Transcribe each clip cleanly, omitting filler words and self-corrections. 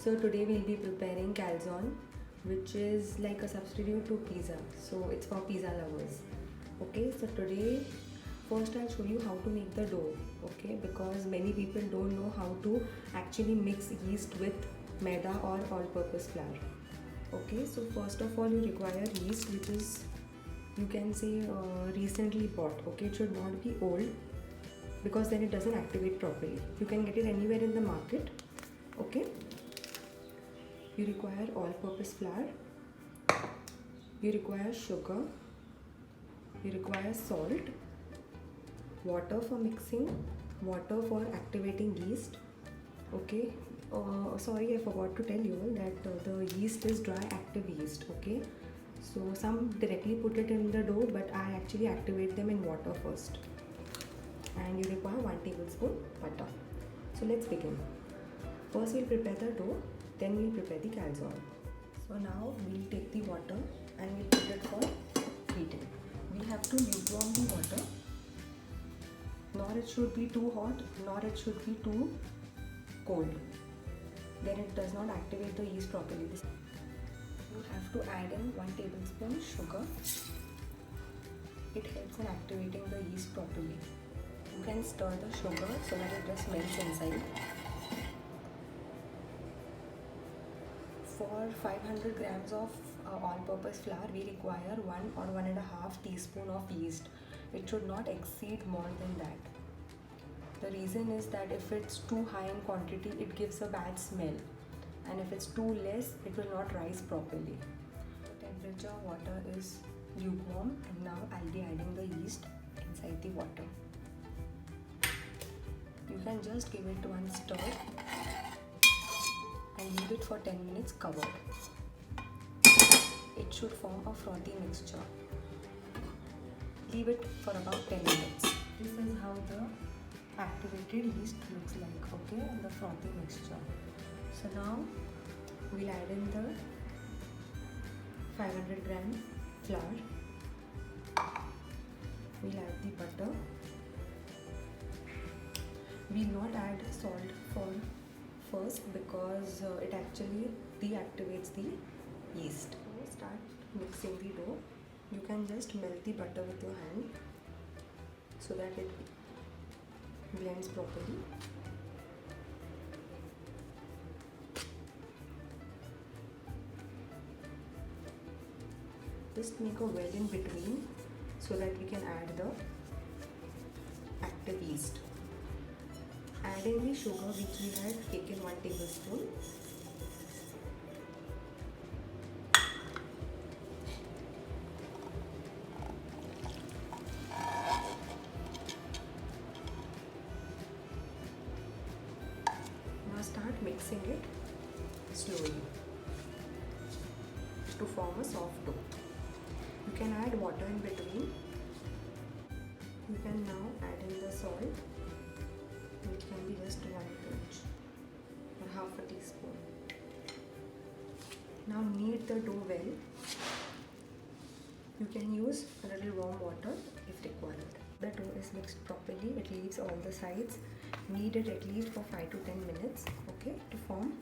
So today we'll be preparing calzone, which is like a substitute to pizza. So it's for pizza lovers. Okay, so today first I'll show you how to make the dough. Okay, because many people don't know how to actually mix yeast with maida or all-purpose flour. Okay, so first of all you require yeast, which is, you can say, recently bought. Okay, it should not be old because then it doesn't activate properly. You can get it anywhere in the market. Okay, you require all-purpose flour, you require sugar, you require salt, water for mixing, water for activating yeast. Okay, sorry, I forgot to tell you that the yeast is dry active yeast. Okay, so some directly put it in the dough, but I actually activate them in water first. And you require 1 tablespoon butter. So let's begin. First we'll prepare the dough, then we'll prepare the calzone. So now we'll take the water and we'll put it for heating. We have to lukewarm the water. Nor it should be too hot, nor it should be too cold. Then it does not activate the yeast properly. You have to add in 1 tablespoon sugar. It helps in activating the yeast properly. You can stir the sugar so that it just melts inside. For 500 grams of all-purpose flour, we require 1 or 1.5 teaspoon of yeast. It should not exceed more than that. The reason is that if it's too high in quantity, it gives a bad smell, and if it's too less, it will not rise properly. The temperature water is lukewarm, and now I'll be adding the yeast inside the water. You can just give it one stir and leave it for 10 minutes covered. It should form a frothy mixture. Leave it for about 10 minutes. This is how the activated yeast looks like, okay, the frothy mixture. So now we'll add in the 500 gram flour. We'll add the butter. We'll not add salt for first because it actually deactivates the yeast. So start mixing the dough. You can just melt the butter with your hand so that it blends properly. Just make a well in between so that we can add the active yeast. Add in the sugar which we had taken 1 tablespoon. Now start mixing it slowly to form a soft dough. You can add water in between. You can now add in the salt, which can be just 1 pinch or half a teaspoon. Now knead the dough well. You can use a little warm water if required. The dough is mixed properly, it leaves all the sides. Knead it at least for 5 to 10 minutes, okay, to form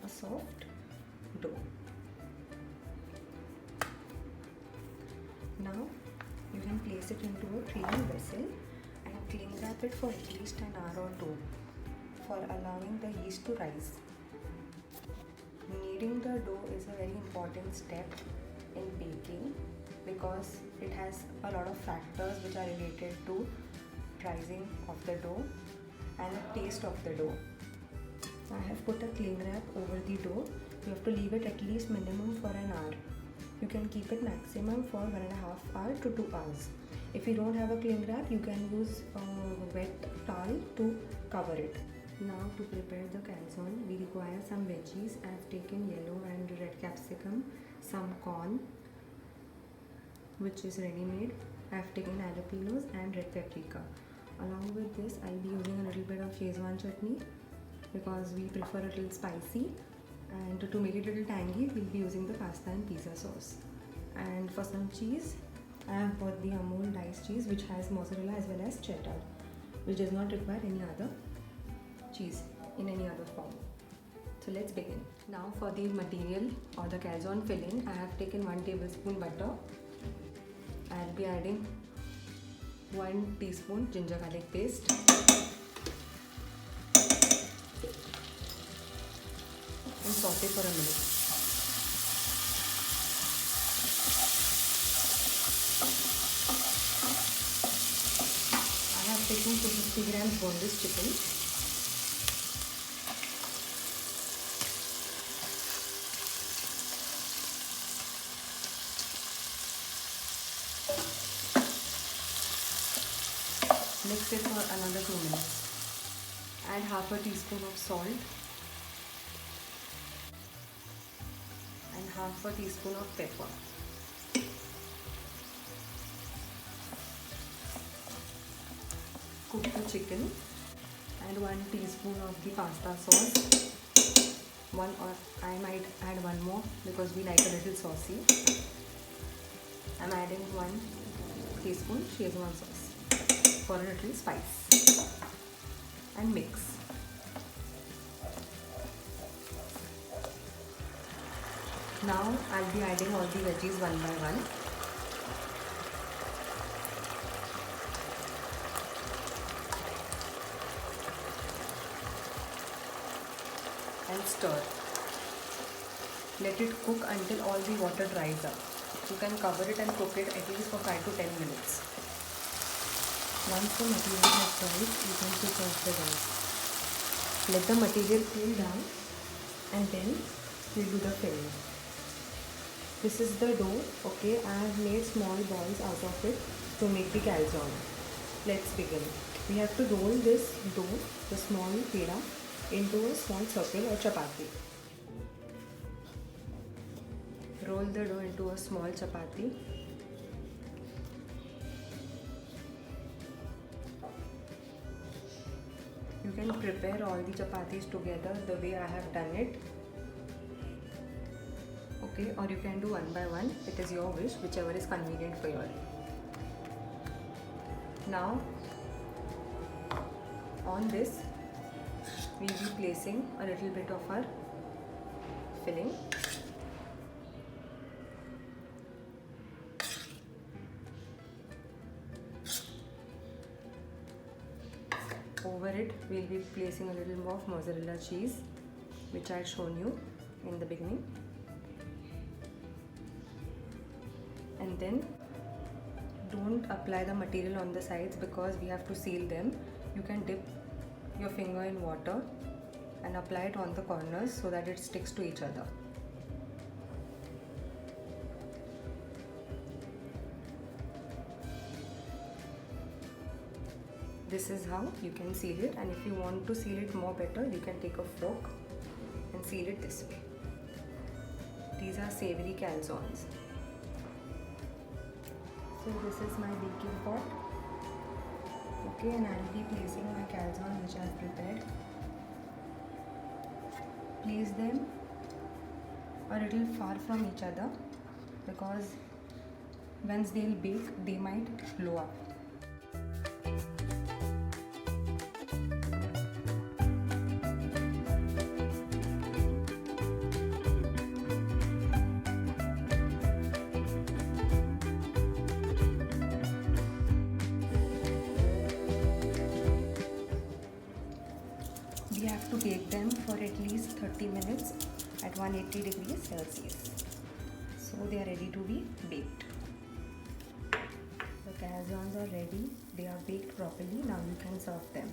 a soft dough. Now you can place it into a creamy vessel and cling wrap it for at least an hour or two for allowing the yeast to rise. Kneading the dough is a very important step in baking because it has a lot of factors which are related to rising of the dough and the taste of the dough. I have put a cling wrap over the dough. You have to leave it at least minimum for an hour. You can keep it maximum for 1.5 hours to 2 hours. If you don't have a cling wrap, you can use a wet towel to cover it. Now to prepare the calzone, we require some veggies. I have taken yellow and red capsicum, some corn, which is ready-made. I have taken jalapenos and red paprika. Along with this, I'll be using a little bit of Szechuan chutney because we prefer a little spicy. And to make it a little tangy, we'll be using the pasta and pizza sauce. And for some cheese, I have bought the Amul diced cheese, which has mozzarella as well as cheddar, which does not require any other cheese in any other form. So let's begin. Now for the material or the calzone filling, I have taken 1 tablespoon butter. I'll be adding 1 teaspoon ginger garlic paste, and saute for a minute. I have taken 250 grams boneless chicken. Mix it for another 2 minutes. Add half a teaspoon of salt and half a teaspoon of pepper. Cook the chicken. Add 1 teaspoon of the pasta sauce. I might add 1 more because we like a little saucy. I'm adding 1 teaspoon Szechuan sauce for a little spice, and mix. Now I'll be adding all the veggies one by one. And stir. Let it cook until all the water dries up. You can cover it and cook it at least for 5 to 10 minutes. Once the material has dried, you can switch off the gas. Let the material cool down and then we'll do the filling. This is the dough, okay? I have made small balls out of it to make the calzone. Let's begin. We have to roll this dough, the small peda, into a small circle or chapati. Roll the dough into a small chapati. You can prepare all the chapatis together the way I have done it. Okay, or you can do one by one. It is your wish, whichever is convenient for you. Now, on this, we will be placing a little bit of our filling. Over it, we will be placing a little more of mozzarella cheese, which I had shown you in the beginning. And then don't apply the material on the sides because we have to seal them. You can dip your finger in water and apply it on the corners so that it sticks to each other. This is how you can seal it, and if you want to seal it more better, you can take a fork and seal it this way. These are savory calzones. So this is my baking pot. Okay, and I will be placing my calzone which I have prepared. Place them a little far from each other because once they'll bake, they might blow up. We have to bake them for at least 30 minutes at 180 degrees Celsius. So they are ready to be baked. The calzones are ready. They are baked properly. Now you can serve them.